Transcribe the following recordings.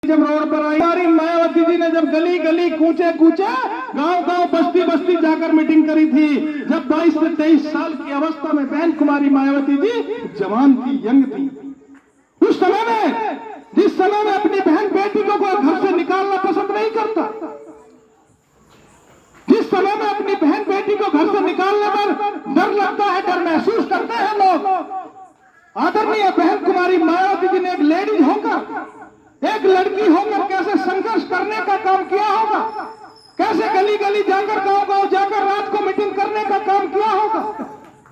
जब रोड पर आई, हमारी मायावती जी ने जब गली गली कूचे कूचे गांव गांव बस्ती बस्ती जाकर मीटिंग करी थी, जब 22 से 23 साल की अवस्था में बहन कुमारी मायावती जी जवान थी, यंग थी, उस समय में जिस समय में अपनी बहन बेटी को घर से निकालना पसंद नहीं करता, जिस समय में अपनी बहन बेटी को घर से निकालने पर डर लगता है, डर महसूस करते हैं लोग, आदरणीय बहन कुमारी मायावती जी ने एक लेडीज होकर, एक लड़की होकर कैसे संघर्ष करने का काम किया होगा, कैसे गली गली जाकर गांव गांव जाकर रात को मीटिंग करने का काम किया होगा,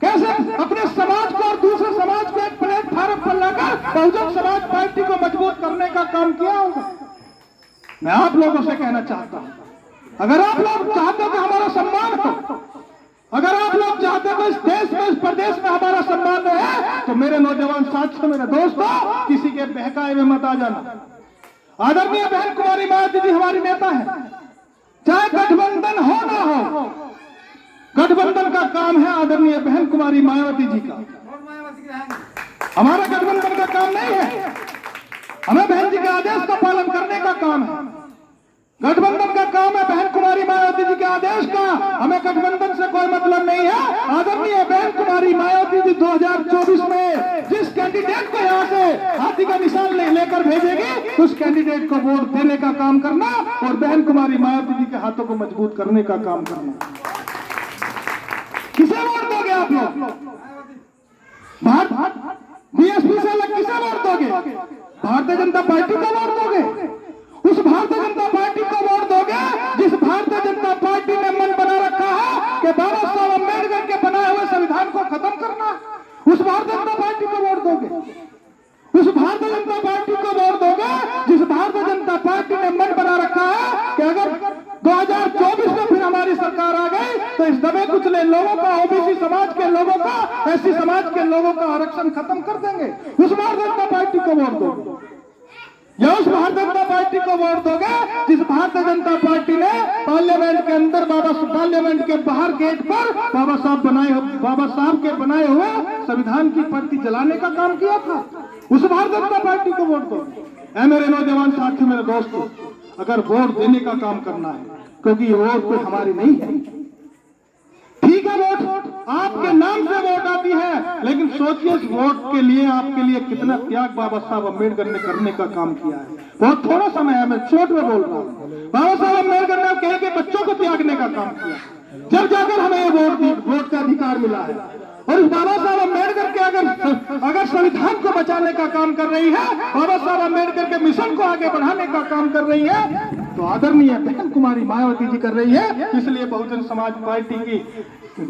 कैसे अपने समाज को और दूसरे समाज को एक प्लेटफॉर्म पर लाकर बहुजन समाज पार्टी को मजबूत करने का काम किया होगा। मैं आप लोगों से कहना चाहता हूं, अगर आप लोग चाहते हो कि हमारा सम्मान हो, अगर आप लोग चाहते हो इस देश में, इस प्रदेश में हमारा सम्मान रहे, तो मेरे नौजवान साथियों, मेरे दोस्तों, किसी के बहकाए में मत आ जाना। आदरणीय बहन कुमारी मायावती जी हमारी नेता है, चाहे गठबंधन हो ना हो, गठबंधन का काम है आदरणीय बहन कुमारी मायावती जी का, हमारा गठबंधन का काम नहीं है। हमें बहन जी के आदेश का पालन करने का काम है, गठबंधन का काम है बहन कुमारी मायावती जी के आदेश का, हमें गठबंधन से कोई मतलब नहीं है। आदरणीय बहन कुमारी मायावती जी 2024 में जिस कैंडिडेट को यहाँ से हाथी का निशान लेकर भेजेगी, उस कैंडिडेट को वोट देने का काम करना और बहन कुमारी मायावती जी के हाथों को मजबूत करने का काम करना। किसे वोट दोगे आप लोग? बीएसपी से अलग किसे वोट दोगे? भारतीय जनता पार्टी को वोट दोगे? उस भारतीय जनता पार्टी को वोट दोगे जिस भारतीय जनता पार्टी ने मन बना रखा है कि बाबा साहब अम्बेडकर के बनाए हुए संविधान को खत्म करना, उस भारतीय जनता पार्टी को वोट दोगे? उस भारतीय जनता पार्टी को वोट दोगे जिस भारतीय जनता पार्टी ने मन बना रखा है कि अगर 2024 में फिर हमारी सरकार आ गई तो इस दबे कुचले लोगों का, ओबीसी समाज के लोगों का, एससी समाज के लोगों का आरक्षण खत्म कर देंगे, उस भारतीय जनता पार्टी को वोट दोगे? या उस भारतीय जनता पार्टी को वोट दोगे जिस भारतीय जनता पार्टी ने पार्लियामेंट के अंदर, पार्लियामेंट के बाहर गेट पर बाबा साहब के बनाए हुए संविधान की प्रति जलाने का काम किया था, उस भारतीय जनता पार्टी को वोट दोगे? ऐ मेरे नौजवान साथियों, मेरे दोस्तों, अगर वोट देने का काम करना है, क्योंकि ये वोट कोई हमारी नहीं है, ठीक है, वोट आपके नाम से वोट आती है, लेकिन सोचिए इस वोट के लिए आपके लिए कितना त्याग बाबा साहब अम्बेडकर ने करने का काम किया है। बहुत थोड़ा समय है, मैं छोट में बोल रहा हूँ, बाबा साहब अम्बेडकर ने कहे कि बच्चों को त्यागने का काम किया, जब जाकर हमें ये वोट का अधिकार मिला है। और बाबा साहब अम्बेडकर के अगर संविधान को बचाने का काम कर रही है, बाबा साहब अम्बेडकर के मिशन को आगे बढ़ाने का काम कर रही है, तो आदरणीय बहन कुमारी मायावती जी कर रही है। इसलिए बहुजन समाज पार्टी की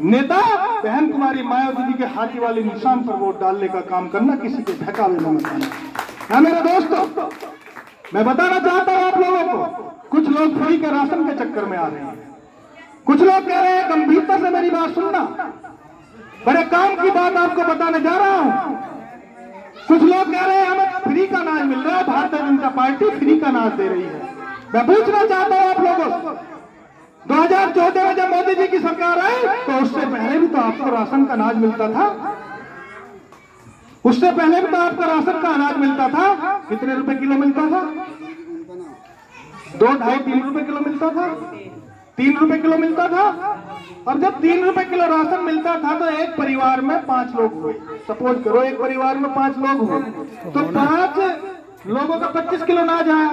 नेता बहन कुमारी मायावती जी के हाथी वाले निशान पर वोट डालने का काम करना, किसी के बहकावे में मत आना। मेरे दोस्तों, मैं बताना चाहता हूं आप लोगों को, कुछ लोग फ्री के राशन के चक्कर में आ रहे हैं, कुछ लोग कह रहे हैं, गंभीरता से मेरी बात सुनना, बड़े काम की बात आपको बताने जा रहा हूं। कुछ लोग कह रहे हैं हमें फ्री का अनाज मिल रहा है, भारतीय जनता पार्टी फ्री का अनाज दे रही है। मैं पूछना चाहता हूं आप लोगों से, 2014 में जब मोदी जी की सरकार आई तो उससे पहले भी तो आपको राशन का अनाज मिलता था, उससे पहले भी तो आपको राशन का अनाज मिलता था। कितने रुपए किलो मिलता था? 2, 2.5, 3 रुपए किलो मिलता था, 3 रुपए किलो मिलता था। और जब 3 रुपए किलो राशन मिलता था तो एक परिवार में 5 लोग हुए, सपोज करो एक परिवार में 5 लोग हुए, तो 5 लोगों का 25 किलो अनाज आया,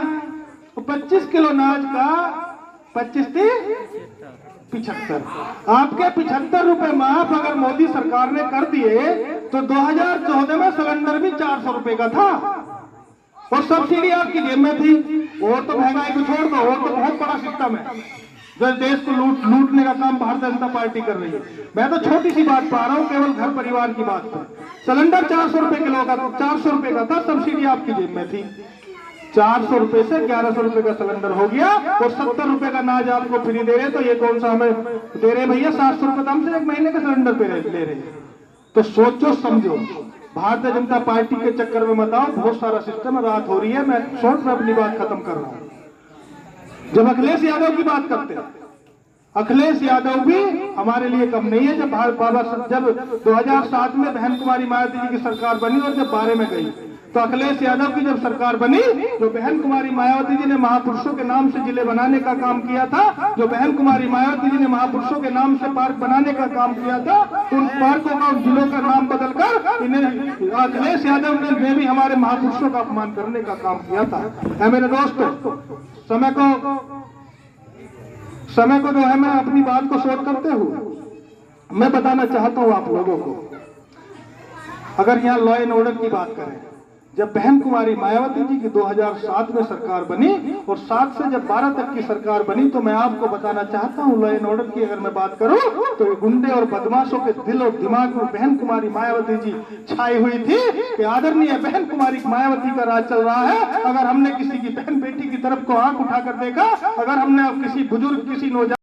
तो 25 किलो अनाज का 25 × 75, आपके 75 रुपए माफ अगर मोदी सरकार ने कर दिए तो 2014 में सिलेंडर भी 400 रुपए का था और सब्सिडी आपकी जेब में थी। और तो महंगाई को छोड़ दो, और तो बहुत बड़ा सिस्टम है जो देश को लूटने का काम भारतीय जनता पार्टी कर रही है। मैं तो छोटी सी बात पा रहा हूँ, केवल घर परिवार की बात पर। सिलेंडर 400 रुपए किलो का, 400 रुपए का था, सब्सिडी आपकी जेब में थी, 400 रुपए से 1100 रुपए का सिलेंडर हो गया और 70 रुपए का अनाज आपको फ्री दे रहे। तो ये कौन सा हमें दे रहे भैया? 700 रुपए दाम से 1 महीने का सिलेंडर पे ले रहे। तो सोचो समझो, भारतीय जनता पार्टी के चक्कर में मत आओ, बहुत सारा सिस्टम रात हो रही है। मैं शॉर्ट में अपनी बात खत्म कर रहा हूं। जब अखिलेश यादव की बात करते हैं, अखिलेश यादव भी हमारे लिए कम नहीं है। जब 2007 में बहन कुमारी मायावती जी की सरकार बनी और जब बारे में गई तो अखिलेश यादव की जब सरकार बनी, जो बहन कुमारी मायावती जी ने महापुरुषों के नाम से जिले बनाने का काम किया था, जो बहन कुमारी मायावती जी ने महापुरुषों के नाम से पार्क बनाने का काम किया था, उन पार्कों का, उन जिलों का नाम बदलकर इन्हें अखिलेश यादव ने भी हमारे महापुरुषों का अपमान करने का काम किया था। मेरे दोस्तों, समय को जो है, मैं अपनी बात को शॉर्ट करते हुए मैं बताना चाहता हूं आप लोगों को, अगर यहाँ लॉ एंड ऑर्डर की बात करें, जब बहन कुमारी मायावती जी की 2007 में सरकार बनी और 7 से जब 12 तक की सरकार बनी, तो मैं आपको बताना चाहता हूं लॉ एंड ऑर्डर की अगर मैं बात करूं तो ये गुंडे और बदमाशों के दिल और दिमाग में बहन कुमारी मायावती जी छाई हुई थी कि आदरणीय बहन कुमारी मायावती का राज चल रहा है। अगर हमने किसी की बहन बेटी की तरफ को आंख उठाकर देखा, अगर हमने किसी बुजुर्ग, किसी नौजवान